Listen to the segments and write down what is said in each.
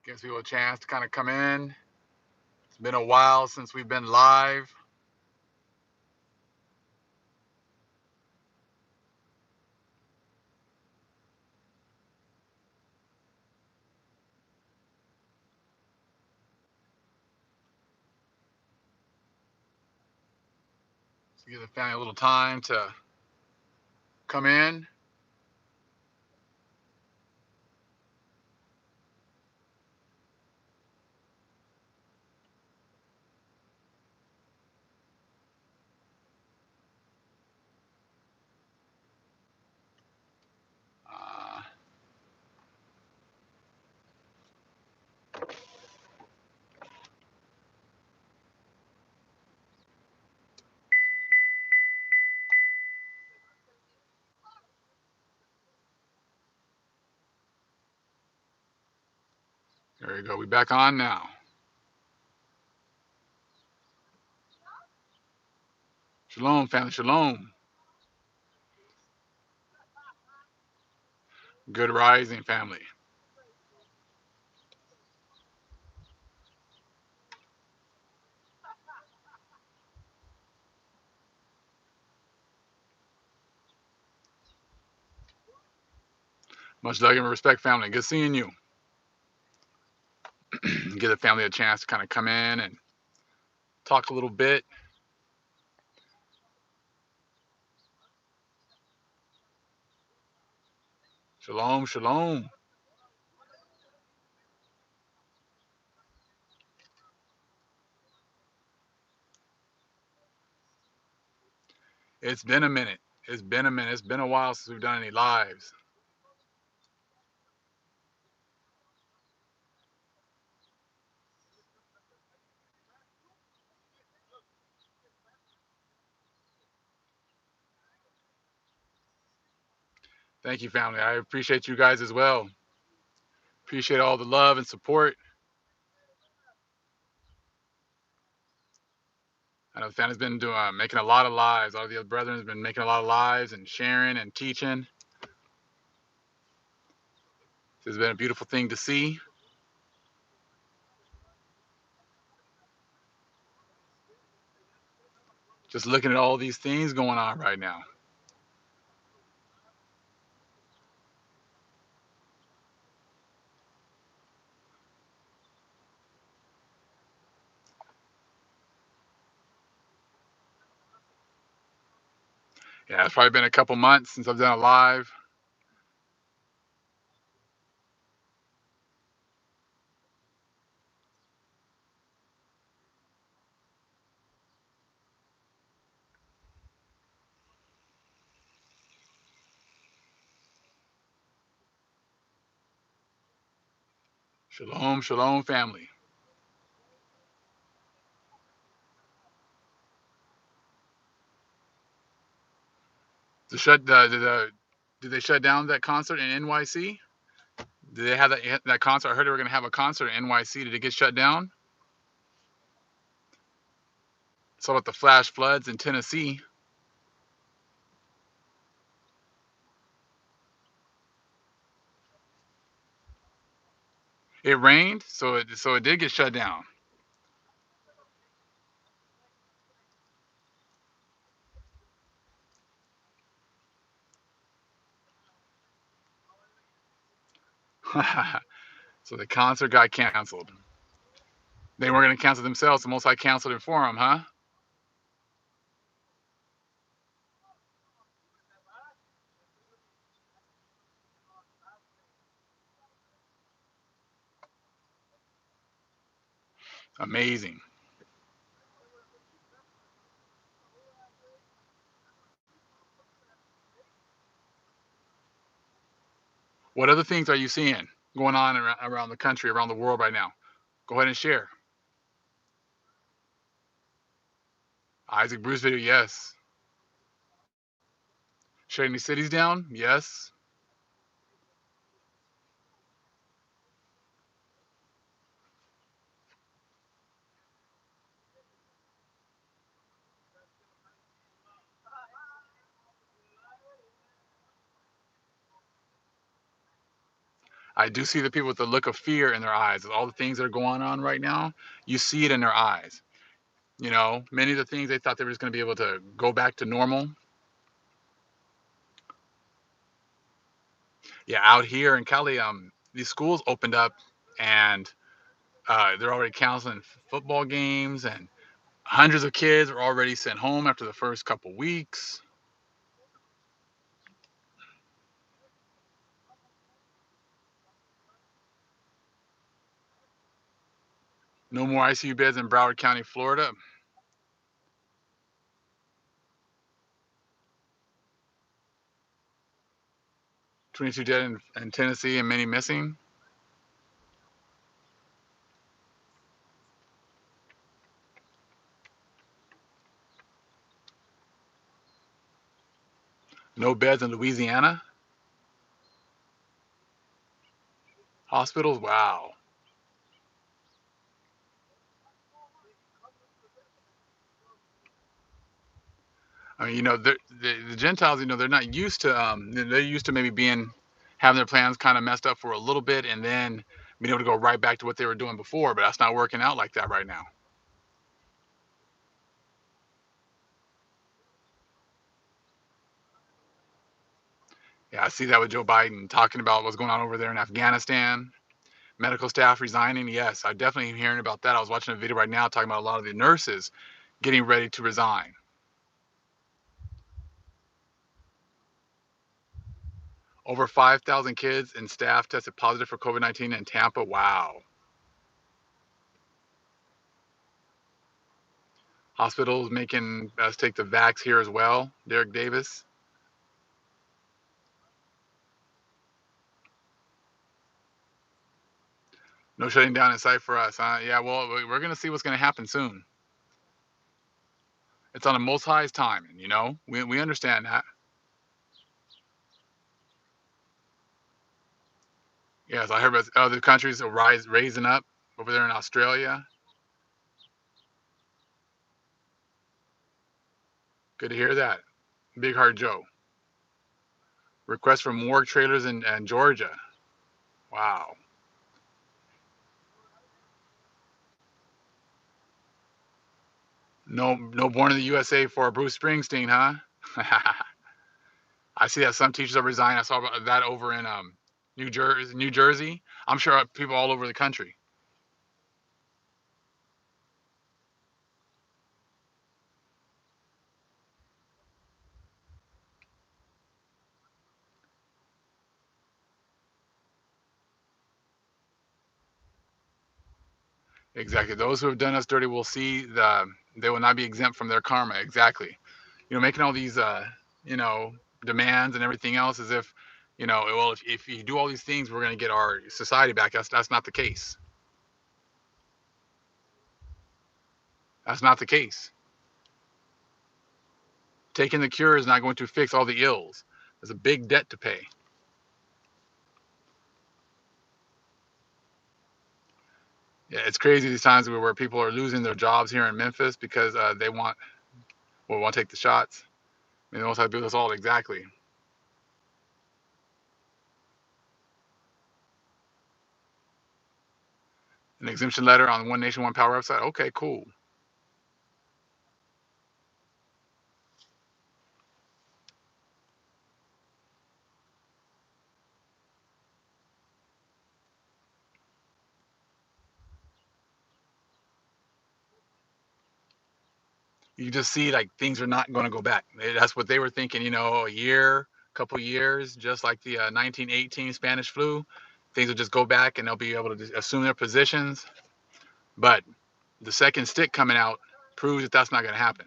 Gives people a chance to kind of come in. It's been a while since we've been live. So give the family a little time to come in. Uh, there we go. We back on now. Shalom, family. Shalom. Good rising, family. Much love and respect, family. Good seeing you. Give the family a chance to kind of come in and talk a little bit. Shalom, shalom. It's been a minute. It's been a minute. It's been a while since we've done any lives. Thank you, family. I appreciate you guys as well. Appreciate all the love and support. I know the family's been doing making a lot of lives. All of the other brethren has been making a lot of lives and sharing and teaching. This has been a beautiful thing to see. Just looking at all these things going on right now. Yeah, it's probably been a couple months since I've done a live. Shalom, shalom, family. Did they shut down that concert in NYC? Did they have that concert? I heard they were going to have a concert in NYC. Did it get shut down? Saw about the flash floods in Tennessee. It rained, so it did get shut down. So the concert got canceled. They weren't going to cancel themselves, so most likely canceled it for them, huh? Amazing. What other things are you seeing going on around the country, around the world right now? Go ahead and share. Isaac Bruce video, yes. Shutting these cities down, yes. I do see the people with the look of fear in their eyes. All the things that are going on right now, you see it in their eyes. You know, many of the things they thought they were just going to be able to go back to normal. Yeah, out here in Cali, these schools opened up, and they're already canceling football games, and hundreds of kids are already sent home after the first couple weeks. No more ICU beds in Broward County, Florida. 22 dead in Tennessee and many missing. No beds in Louisiana hospitals. Wow. I mean, the Gentiles, they're not used to, they're used to maybe having their plans kind of messed up for a little bit and then being able to go right back to what they were doing before, but that's not working out like that right now. Yeah, I see that with Joe Biden talking about what's going on over there in Afghanistan, medical staff resigning. Yes, I definitely am hearing about that. I was watching a video right now talking about a lot of the nurses getting ready to resign. Over 5,000 kids and staff tested positive for COVID-19 in Tampa. Wow. Hospitals making us take the vax here as well. Derek Davis. No shutting down in sight for us, huh? Yeah, well, we're going to see what's going to happen soon. It's on the most highest timing, We understand that. Yes, I heard about other countries are raising up over there in Australia. Good to hear that. Big Heart Joe. Request for more trailers in Georgia. Wow. No, no born in the USA for Bruce Springsteen, huh? I see that some teachers are resigning. I saw about that over in New Jersey. New Jersey. I'm sure people all over the country. Exactly. Those who have done us dirty will see they will not be exempt from their karma. Exactly. Making all these you know, demands and everything else as if, well, if you do all these things, we're going to get our society back. That's not the case. That's not the case. Taking the cure is not going to fix all the ills. There's a big debt to pay. Yeah, it's crazy these times where people are losing their jobs here in Memphis because they want to take the shots. I mean, they want to do this all exactly. An exemption letter on One Nation, One Power website. Okay, cool. You just see like things are not going to go back. That's what they were thinking. A year, couple years, just like the 1918 Spanish flu. Things will just go back and they'll be able to just assume their positions. But the second stick coming out proves that that's not going to happen.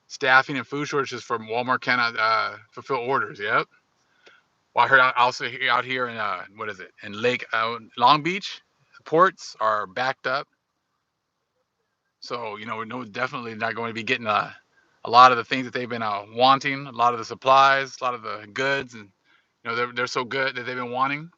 Staffing and food shortages for Walmart cannot fulfill orders. Yep. Well, I heard also out here in what is it, in Lake Long Beach, ports are backed up. So we know definitely not going to be getting a lot of the things that they've been wanting, a lot of the supplies, a lot of the goods, and they're so good that they've been wanting.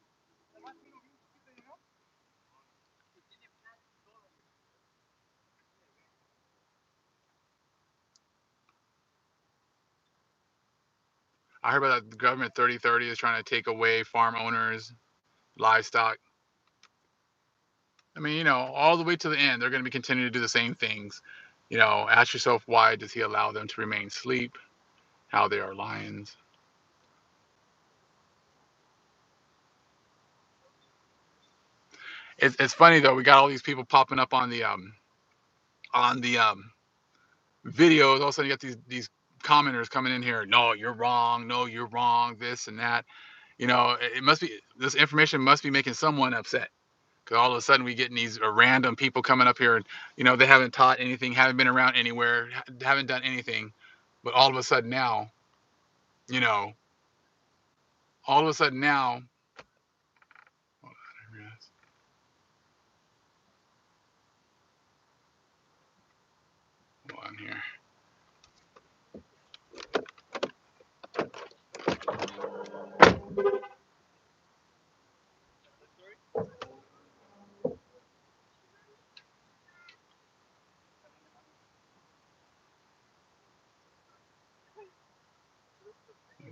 I heard about that the government 3030 is trying to take away farm owners, livestock. I mean, all the way to the end, they're going to be continuing to do the same things. Ask yourself, why does he allow them to remain asleep? How they are lions. It's funny though. We got all these people popping up on the videos. All of a sudden, you got these commenters coming in here. No, you're wrong. No, you're wrong. This and that. It must be, this information must be making someone upset. Because all of a sudden we getting these random people coming up here, and they haven't taught anything, haven't been around anywhere, haven't done anything, but all of a sudden now, you know, all of a sudden now, hold on here.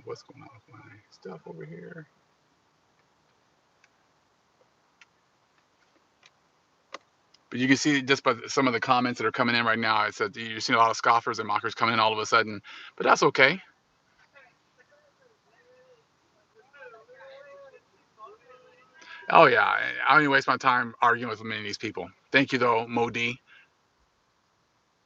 What's going on with my stuff over here? But you can see just by some of the comments that are coming in right now, it said you're seeing a lot of scoffers and mockers coming in all of a sudden, but that's okay. Oh yeah, I don't even waste my time arguing with many of these people. Thank you though, Modi.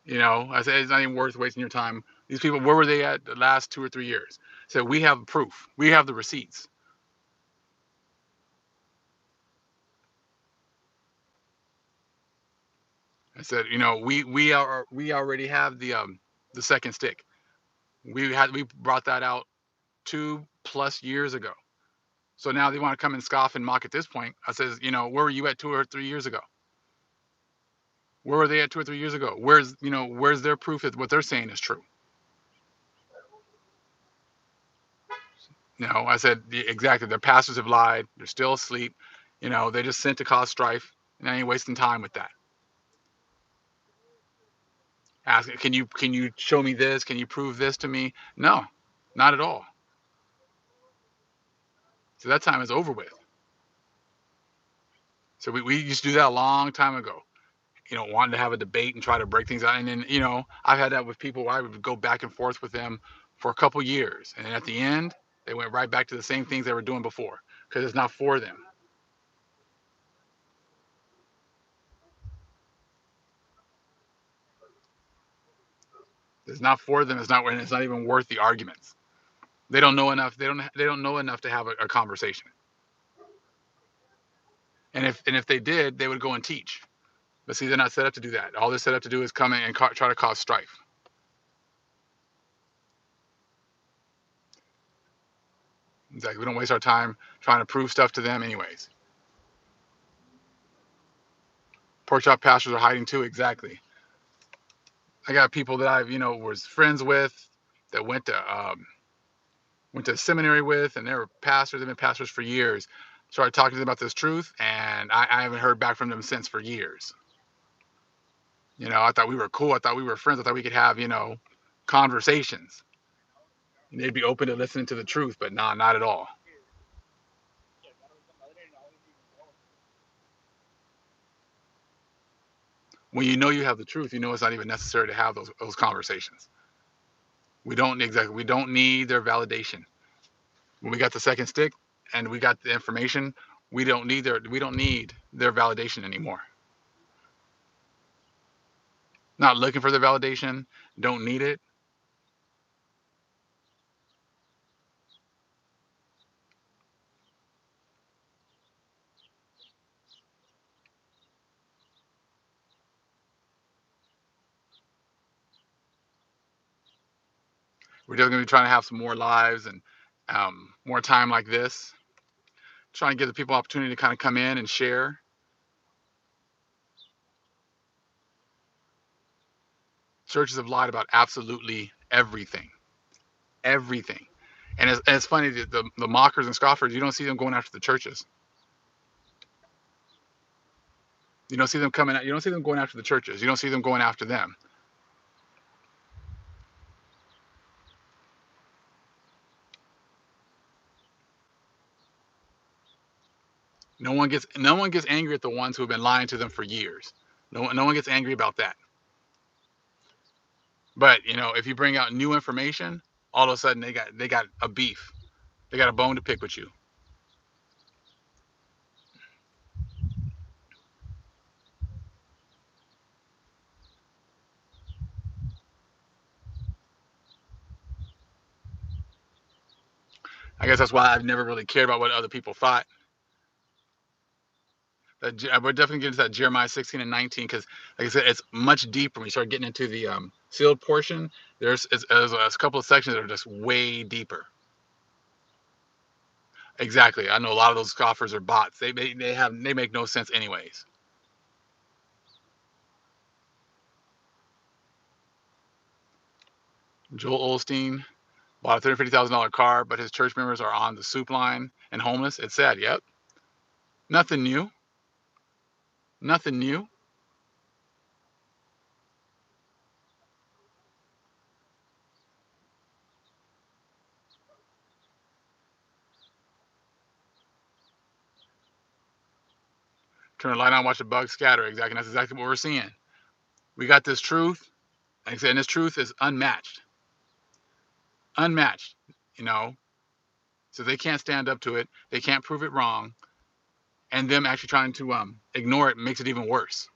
I said it's not even worth wasting your time. These people, where were they at the last 2 or 3 years? So we have proof. We have the receipts. I said, we already have the second stick. We brought that out 2+ years ago. So now they want to come and scoff and mock at this point. I says, where were you at 2 or 3 years ago? Where were they at 2 or 3 years ago? Where's their proof that what they're saying is true? I said exactly. Their pastors have lied. They're still asleep. They just sent to cause strife, and I ain't wasting time with that. Ask, can you show me this? Can you prove this to me? No, not at all. So that time is over with. So we used to do that a long time ago. Wanting to have a debate and try to break things out. And then, I've had that with people where I would go back and forth with them for a couple years. And at the end, they went right back to the same things they were doing before because it's not for them. It's not for them. It's not even worth the arguments. They don't know enough. They don't know enough to have a conversation. And if they did, they would go and teach. But see, they're not set up to do that. All they're set up to do is come in and try to cause strife. Exactly. We don't waste our time trying to prove stuff to them, anyways. Pork chop pastors are hiding too. Exactly. I got people that I've was friends with that went to seminary with, and they were pastors. They've been pastors for years. Started talking to them about this truth, and I haven't heard back from them since for years. I thought we were cool. I thought we were friends. I thought we could have conversations. And they'd be open to listening to the truth, but nah, not at all. When you have the truth, it's not even necessary to have those conversations. We don't need their validation. When we got the second stick and we got the information, we don't need their validation anymore. Not looking for the validation, don't need it. We're just gonna be trying to have some more lives and more time like this, trying to give the people opportunity to kind of come in and share. Churches have lied about absolutely everything, everything. And it's funny that the mockers and scoffers, you don't see them going after the churches. You don't see them coming out. You don't see them going after the churches. You don't see them going after them. No one gets angry at the ones who have been lying to them for years. No one gets angry about that. But if you bring out new information, all of a sudden they got a beef. They got a bone to pick with you. I guess that's why I've never really cared about what other people thought. We're definitely getting to that Jeremiah 16 and 19 because, like I said, it's much deeper when you start getting into the sealed portion. There's a couple of sections that are just way deeper. Exactly. I know a lot of those scoffers are bots. They make no sense anyways. Joel Olstein bought a $350,000 car, but his church members are on the soup line and homeless. It's sad. Yep. Nothing new. Nothing new. Turn the light on, watch the bugs scatter. Exactly. And that's exactly what we're seeing. We got this truth. Like I said, and this truth is unmatched. Unmatched. You know, so they can't stand up to it. They can't prove it wrong, and them actually trying to ignore it makes it even worse.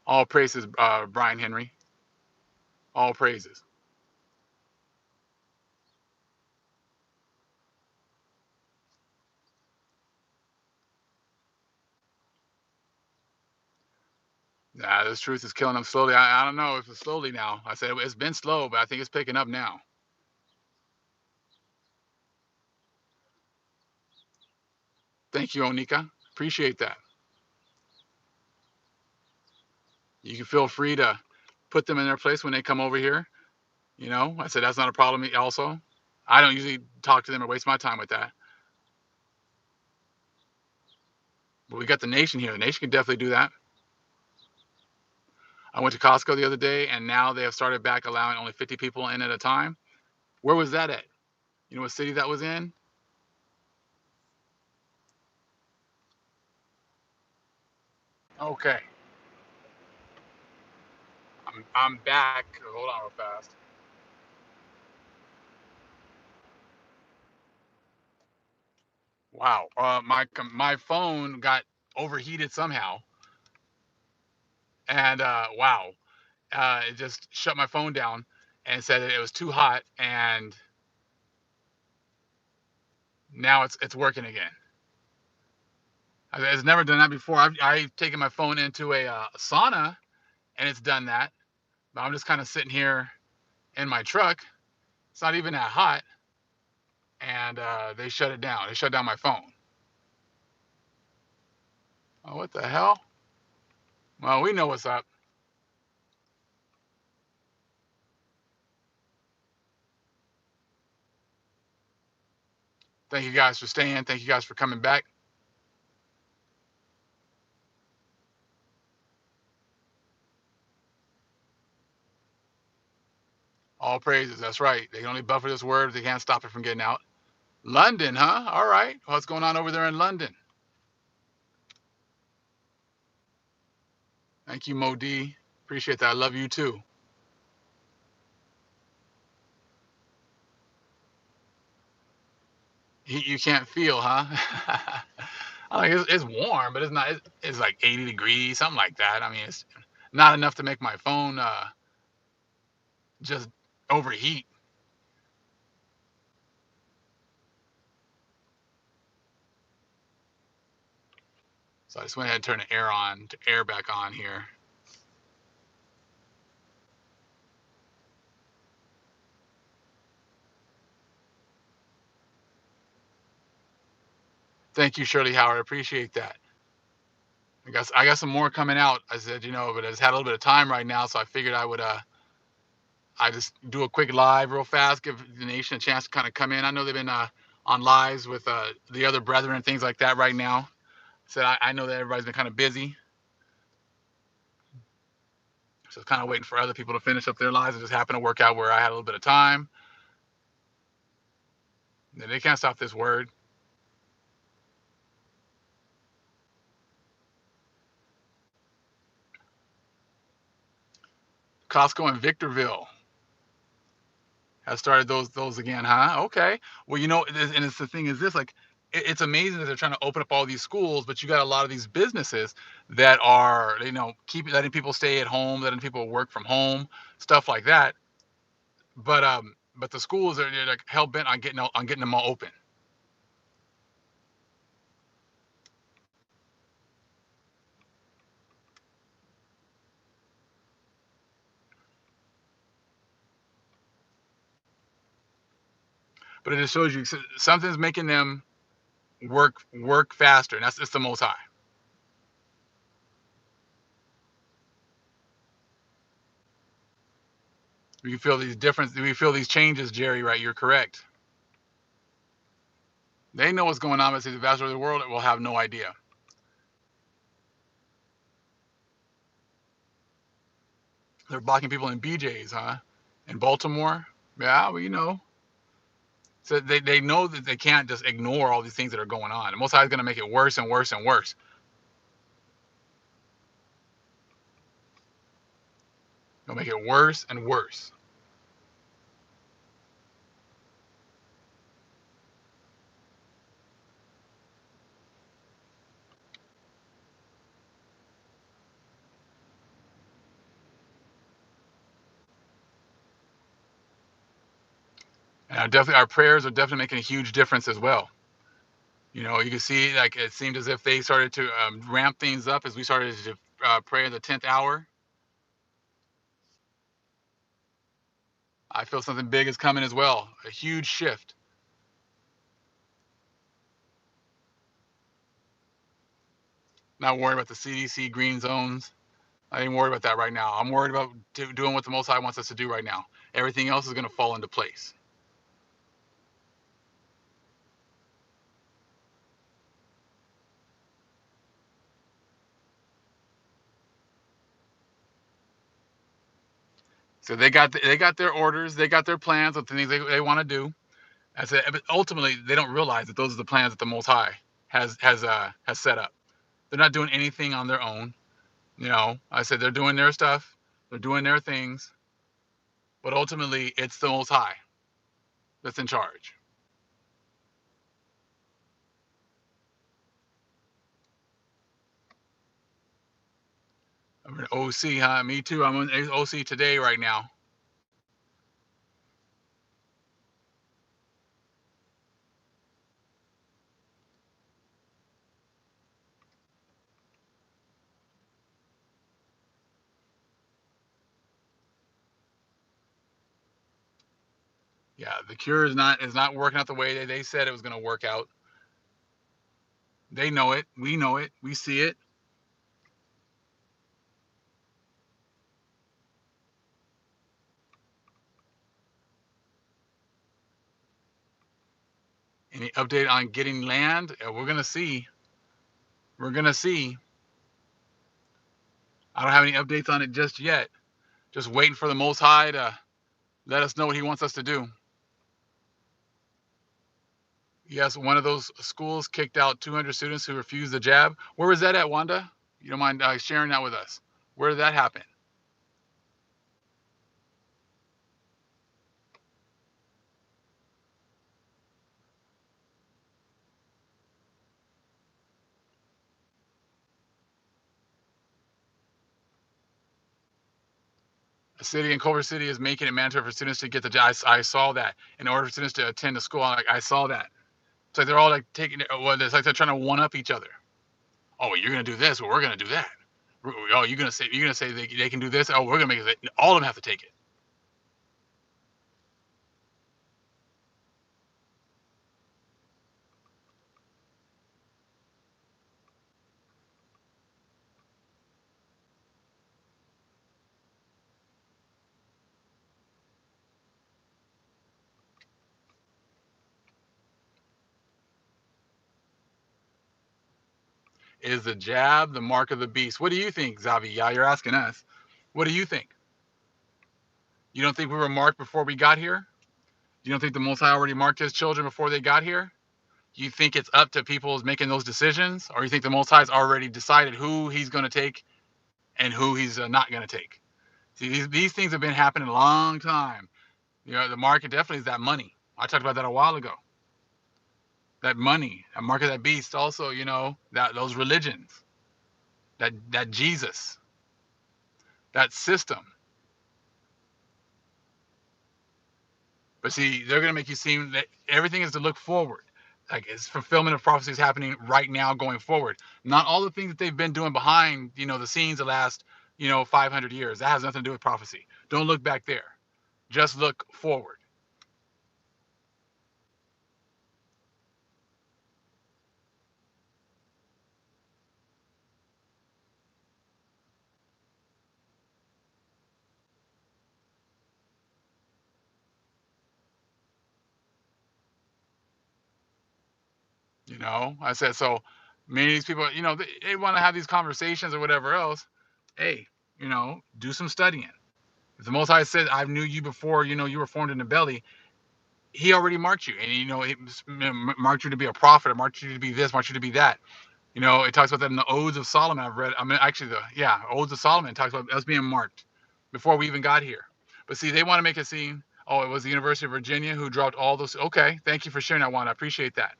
All praises, Brian Henry. All praises. Nah, this truth is killing them slowly. I don't know if it's slowly now. I said it's been slow, but I think it's picking up now. Thank you, Onika. Appreciate that. You can feel free to put them in their place when they come over here. I said that's not a problem. Also, I don't usually talk to them or waste my time with that. But we got the nation here. The nation can definitely do that. I went to Costco the other day, and now they have started back allowing only 50 people in at a time. Where was that at? You know what city that was in? Okay, I'm back. Hold on real fast. Wow. My phone got overheated somehow, and wow, it just shut my phone down and said that it was too hot, and now it's working again. It's never done that before. I've taken my phone into a sauna, and it's done that. But I'm just kind of sitting here in my truck. It's not even that hot, and they shut it down. They shut down my phone. Oh, what the hell? Well, we know what's up. Thank you guys for staying. Thank you guys for coming back. All praises. That's right. They can only buffer this word. They can't stop it from getting out. London, huh? All right. What's going on over there in London? Thank you, Mo D. Appreciate that. I love you too. Heat you can't feel, huh? I mean, it's warm, but it's not. It's like 80 degrees, something like that. I mean, it's not enough to make my phone just overheat. So I just went ahead and turned the air back on here. Thank you, Shirley Howard. I appreciate that. I got some more coming out. I said, but I just had a little bit of time right now, so I figured I just do a quick live real fast, give the nation a chance to kind of come in. I know they've been on lives with the other brethren and things like that right now. Said I know that everybody's been kind of busy, so kind of waiting for other people to finish up their lives. It just happened to work out where I had a little bit of time. They can't stop this word. Costco in Victorville has started those again, huh? Okay. Well, and it's the thing is this, like, it's amazing that they're trying to open up all these schools, but you got a lot of these businesses that are, keep letting people stay at home, letting people work from home, stuff like that. But the schools are, they're like hell bent on getting them all open. But it just shows you something's making them work faster, and that's it's the Most High. We feel these difference. We feel these changes, Jerry. Right? You're correct. They know what's going on, but see, the vast majority of the world will have no idea. They're blocking people in BJ's, huh? In Baltimore. Yeah, well, So they know that they can't just ignore all these things that are going on. The Most High is going to make it worse and worse and worse. He'll make it worse and worse. And our prayers are definitely making a huge difference as well. You can see, like, it seemed as if they started to ramp things up as we started to pray in the 10th hour. I feel something big is coming as well. A huge shift. Not worried about the CDC green zones. I ain't worried about that right now. I'm worried about doing what the Most High wants us to do right now. Everything else is going to fall into place. So they got their orders, they got their plans of the things they want to do. I said, but ultimately they don't realize that those are the plans that the Most High has set up. They're not doing anything on their own. I said they're doing their stuff, they're doing their things, but ultimately it's the Most High that's in charge. I'm an OC, huh? Me too. I'm an OC today right now. Yeah, the cure is not working out the way they said it was going to work out. They know it. We know it. We see it. Any update on getting land? We're gonna see. We're gonna see. I don't have any updates on it just yet. Just waiting for the Most High to let us know what He wants us to do. Yes, one of those schools kicked out 200 students who refused the jab. Where was that at, Wanda? You don't mind sharing that with us? Where did that happen? The city in Culver City is making it mandatory for students to get the jab. I saw that. In order for students to attend the school, I saw that. It's like they're all like taking it. Well, it's like they're trying to one up each other. Oh, well, you're gonna do this. Well, we're gonna do that. Oh, you're gonna say they can do this. Oh, we're gonna make it. All of them have to take it. Is the jab the mark of the beast? What do you think, Xavi? Yeah, you're asking us. What do you think? You don't think we were marked before we got here? You don't think the Most High already marked his children before they got here? You think it's up to people making those decisions? Or you think the Most High's already decided who he's going to take and who he's not going to take? See, these things have been happening a long time. You know, the market definitely is that money. I talked about that a while ago. That money, that mark of that beast. Also, you know, that those religions, that Jesus, that system. But see, they're gonna make you seem that everything is to look forward. Like it's fulfillment of prophecies happening right now, going forward. Not all the things that they've been doing behind, you know, the scenes the last, 500 years. That has nothing to do with prophecy. Don't look back there. Just look forward. You know, I said so. Many of these people, they want to have these conversations or whatever else. Hey, do some studying. If the Most High said, "I knew you before, you were formed in the belly," He already marked you, and He marked you to be a prophet, or marked you to be this, marked you to be that. It talks about that in the Odes of Solomon. I've read. I mean, actually, Odes of Solomon talks about us being marked before we even got here. But see, they want to make it seem, oh, it was the University of Virginia who dropped all those. Okay, thank you for sharing that one. I appreciate that.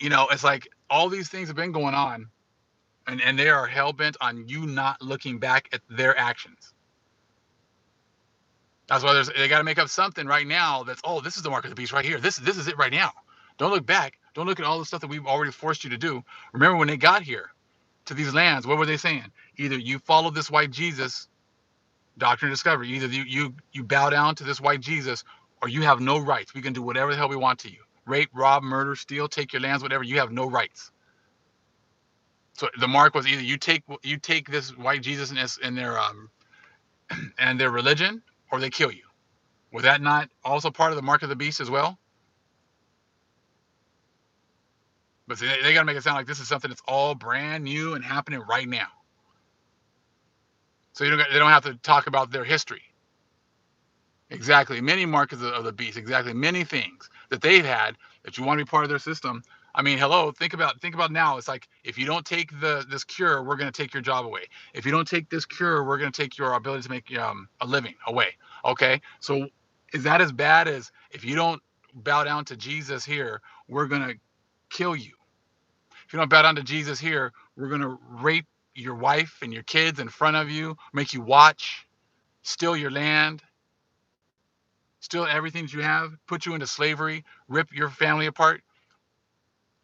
It's like all these things have been going on, and they are hell bent on you not looking back at their actions. That's why they got to make up something right now that's, oh, this is the mark of the beast right here. This is it right now. Don't look back. Don't look at all the stuff that we've already forced you to do. Remember when they got here to these lands, what were they saying? Either you follow this white Jesus, doctrine of discovery, either you bow down to this white Jesus, or you have no rights. We can do whatever the hell we want to you. Rape, rob, murder, steal, take your lands, whatever. You have no rights. So the mark was either you take this white Jesus and their religion, or they kill you. Was that not also part of the mark of the beast as well? But see, they got to make it sound like this is something that's all brand new and happening right now. So they don't have to talk about their history. Exactly. Many markers of the beast. Exactly. Many things that they've had that you want to be part of their system. I mean, hello. Think about now. It's like if you don't take this cure, we're going to take your job away. If you don't take this cure, we're going to take your ability to make a living away. Okay. So is that as bad as if you don't bow down to Jesus here, we're going to kill you? If you don't bow down to Jesus here, we're going to rape your wife and your kids in front of you, make you watch, steal your land, steal everything that you have, put you into slavery, rip your family apart.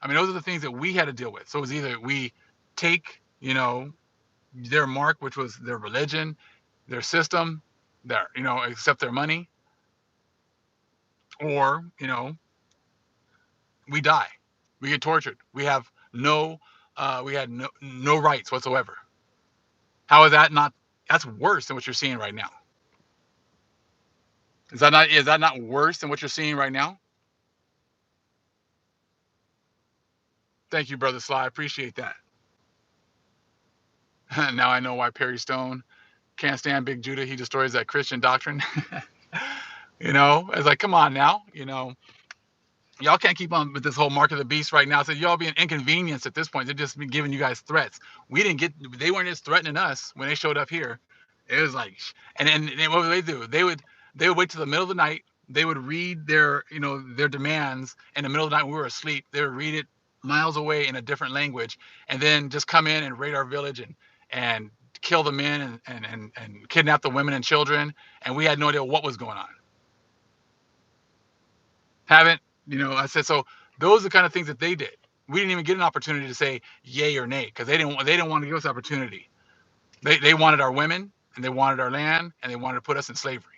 I mean, those are the things that we had to deal with. So it was either we take, their mark, which was their religion, their system, accept their money, or, we die. We get tortured. We had no rights whatsoever. How is that not? That's worse than what you're seeing right now. Is that not worse than what you're seeing right now? Thank you, brother Sly. I appreciate that. Now I know why Perry Stone can't stand Big Judah. He destroys that Christian doctrine. It's like, come on now. Y'all can't keep on with this whole mark of the beast right now. So y'all being inconvenienced at this point. They're just giving you guys threats. They weren't just threatening us when they showed up here. It was like, and what would they do? They would wait till the middle of the night. They would read their demands in the middle of the night when we were asleep. They would read it miles away in a different language, and then just come in and raid our village and kill the men and kidnap the women and children. And we had no idea what was going on. Haven't I said so. Those are the kind of things that they did. We didn't even get an opportunity to say yay or nay because they didn't want to give us opportunity. They wanted our women and they wanted our land and they wanted to put us in slavery.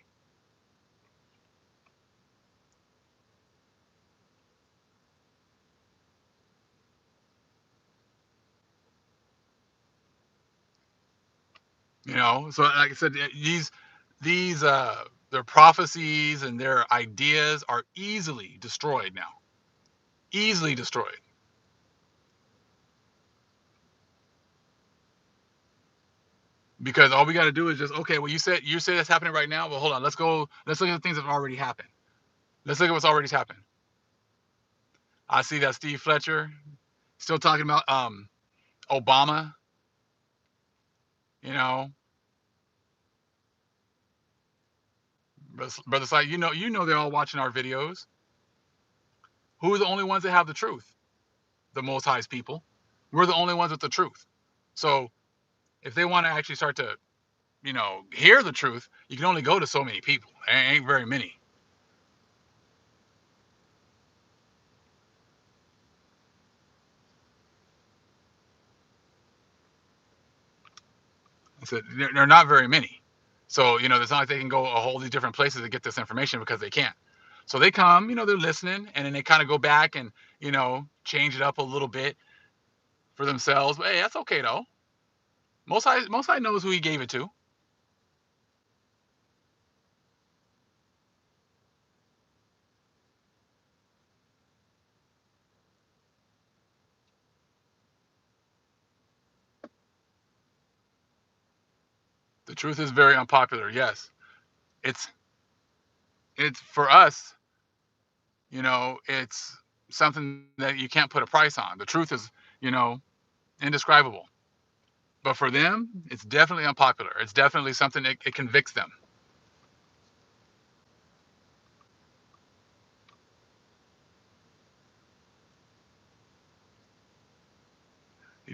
So like I said, these their prophecies and their ideas are easily destroyed now. Easily destroyed. because all we got to do is just, okay, well, you say that's happening right now. Well, hold on, let's go. Let's look at the things that have already happened. Let's look at what's already happened. I see that Steve Fletcher still talking about Obama. You know, brother Side, you know they're all watching our videos. Who are the only ones that have the truth? The Most High's people. We're the only ones with the truth. So if they want to actually start to, hear the truth, you can only go to so many people. There ain't very many. I said they're not very many. So it's not like they can go a whole these different places to get this information because they can't. So they come, they're listening, and then they kind of go back and change it up a little bit for themselves. But hey, that's okay though. Most High knows who he gave it to. The truth is very unpopular. Yes, it's it's for us. It's something that you can't put a price on. The truth is, you know, indescribable. But for them, it's definitely unpopular. It's definitely something that it convicts them.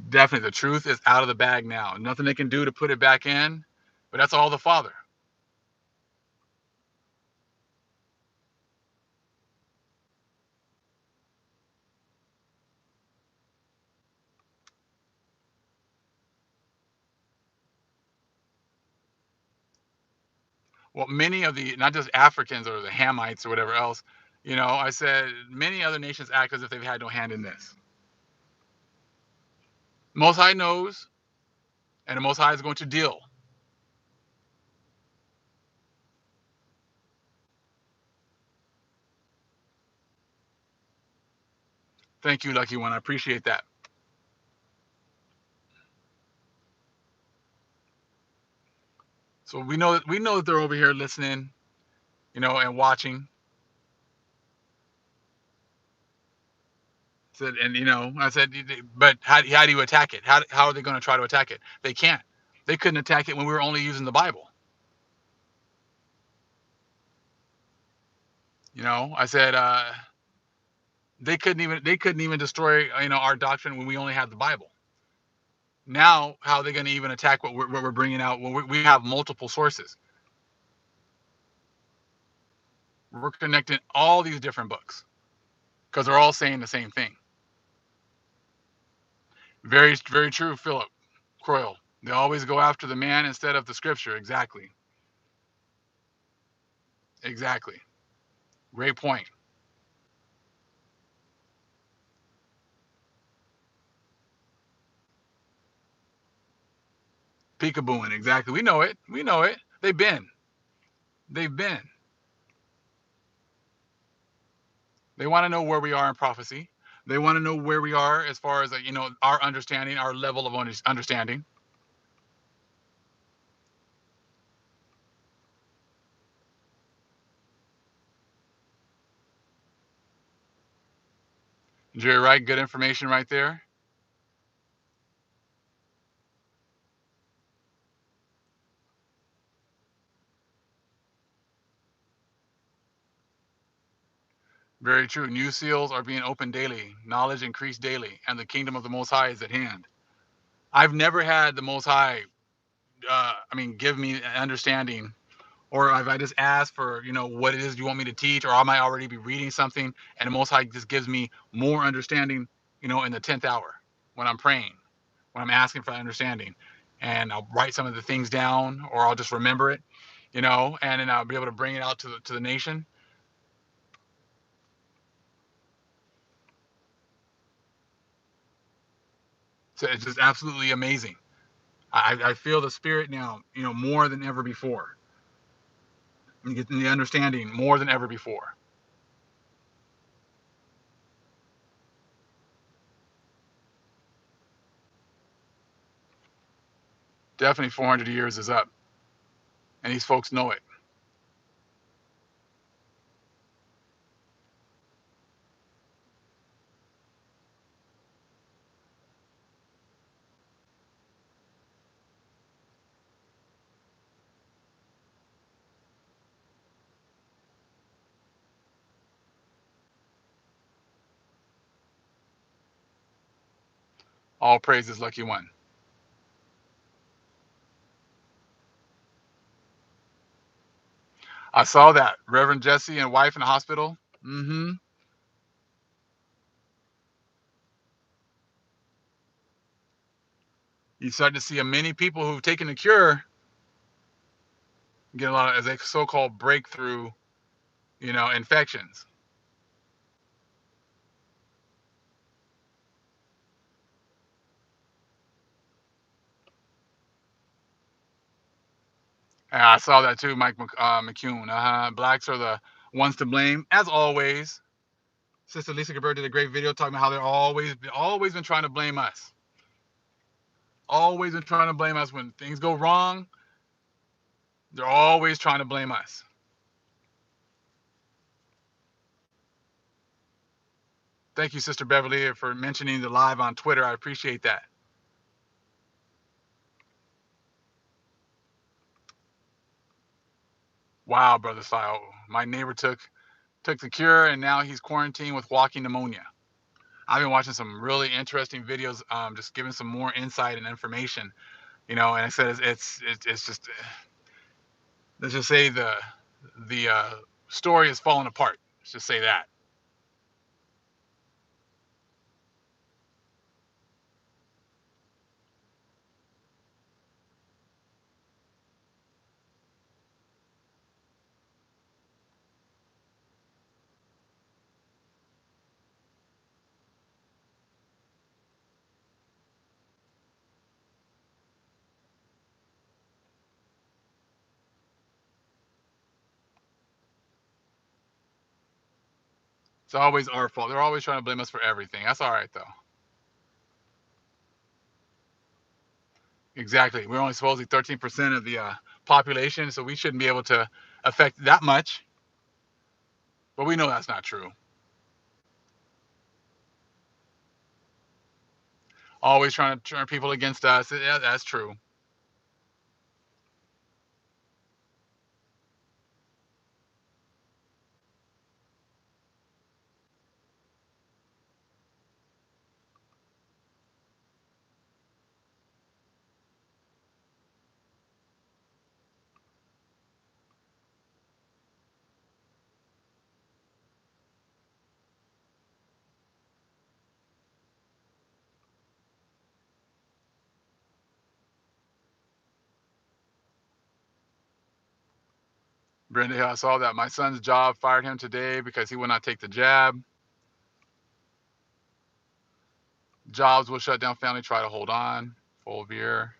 Definitely, the truth is out of the bag now. Nothing they can do to put it back in. But that's all the Father. Well, many of the not just Africans or the Hamites or whatever else, I said many other nations act as if they've had no hand in this. Most High knows, and the Most High is going to deal. Thank you, Lucky One. I appreciate that. So we know that they're over here listening, and watching. Said, and I said, but how do you attack it? How are they going to try to attack it? They can't. They couldn't attack it when we were only using the Bible. I said they couldn't even destroy our doctrine when we only had the Bible. Now, how are they going to even attack what we're bringing out when we have multiple sources? We're connecting all these different books because they're all saying the same thing. Very, very true, Philip Croyle. They always go after the man instead of the scripture. Exactly. Exactly. Great point. Peekabooing. Exactly. We know it. We know it. They've been. They've been. They want to know where we are in prophecy. They want to know where we are as far as our understanding, our level of understanding. Jerry Wright, good information right there. Very true. New seals are being opened daily. Knowledge increased daily, and the kingdom of the Most High is at hand. I've never had the Most High, give me an understanding, or if I just ask for, what it is you want me to teach, or I might already be reading something, and the Most High just gives me more understanding, in the 10th hour when I'm praying, when I'm asking for understanding, and I'll write some of the things down, or I'll just remember it, and then I'll be able to bring it out to the nation. So it's just absolutely amazing. I feel the spirit now, more than ever before. I'm getting the understanding more than ever before. Definitely 400 years is up, and these folks know it. All praises, lucky one. I saw that Reverend Jesse and wife in the hospital. Mm-hmm. You start to see a many people who've taken the cure get a lot of as a so-called breakthrough, infections. And I saw that too, Mike McCune. Blacks are the ones to blame, as always. Sister Lisa Gabert did a great video talking about how they're always been trying to blame us. Always been trying to blame us when things go wrong. They're always trying to blame us. Thank you, Sister Beverly, for mentioning the live on Twitter. I appreciate that. Wow, Brother Sile. My neighbor took the cure and now he's quarantined with walking pneumonia. I've been watching some really interesting videos, just giving some more insight and information. And I said it's just let's just say the story is falling apart. Let's just say that. It's always our fault. They're always trying to blame us for everything. That's all right though. Exactly. We're only supposedly 13% of the population, so we shouldn't be able to affect that much. But we know that's not true. Always trying to turn people against us. Yeah, that's true. Brenda Hill, I saw that. My son's job fired him today because he would not take the jab. Jobs will shut down family, try to hold on. Full veer.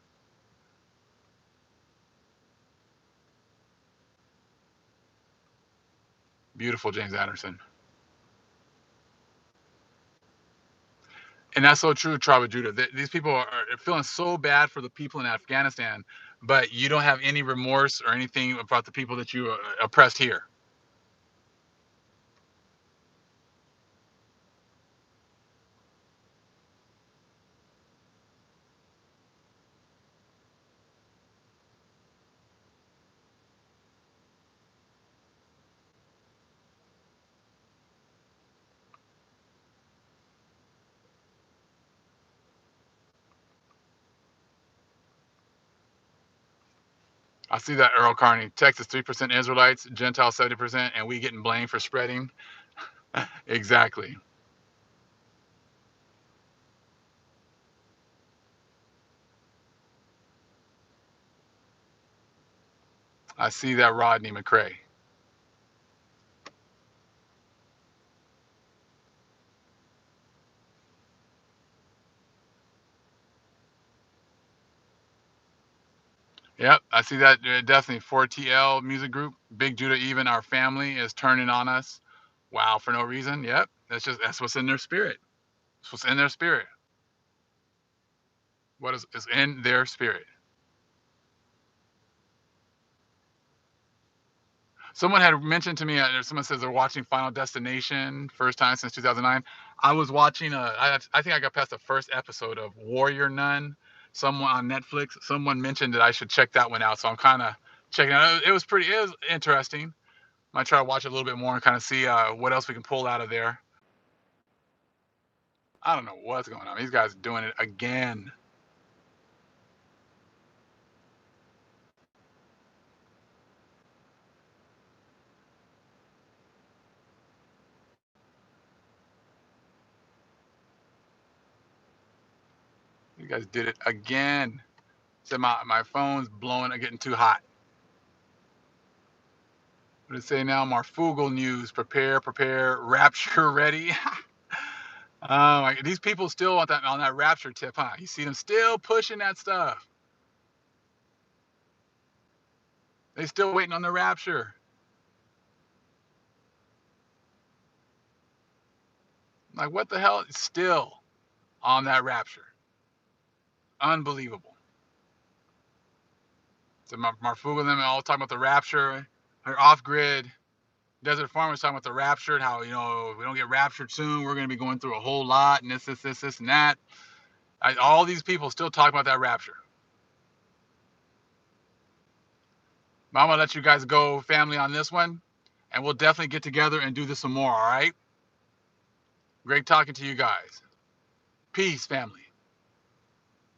Beautiful, James Anderson. And that's so true, Tribe of Judah. These people are feeling so bad for the people in Afghanistan, but you don't have any remorse or anything about the people that you oppressed here. I see that, Earl Carney. Texas, 3% Israelites, Gentiles, 70%, and we getting blamed for spreading. Exactly. I see that, Rodney McCrae. Yep, I see that. Definitely 4TL music group. Big Judah, even our family is turning on us. Wow, for no reason. Yep, that's what's in their spirit. That's what's in their spirit. What is in their spirit? Someone had mentioned to me, someone says they're watching Final Destination, first time since 2009. I was watching, I think I got past the first episode of Warrior Nun, someone on Netflix. Someone mentioned that I should check that one out. So I'm kind of checking it out. It was interesting. Might try to watch it a little bit more and kind of see what else we can pull out of there. I don't know what's going on. These guys are doing it again. You guys did it again. Said my phone's blowing, getting too hot. What did it say now? Marfugal news. Prepare, prepare. Rapture ready. Oh my! These people still on that rapture tip, huh? You see them still pushing that stuff. They still waiting on the rapture. Like what the hell? Still on that rapture. Unbelievable. So Marfugal and them all talking about the rapture. They're off grid. Desert Farmers talking about the rapture and how we don't get raptured soon. We're going to be going through a whole lot and this and that. All these people still talk about that rapture. But I'm gonna let you guys go, family, on this one, and we'll definitely get together and do this some more. All right? Great talking to you guys. Peace, family.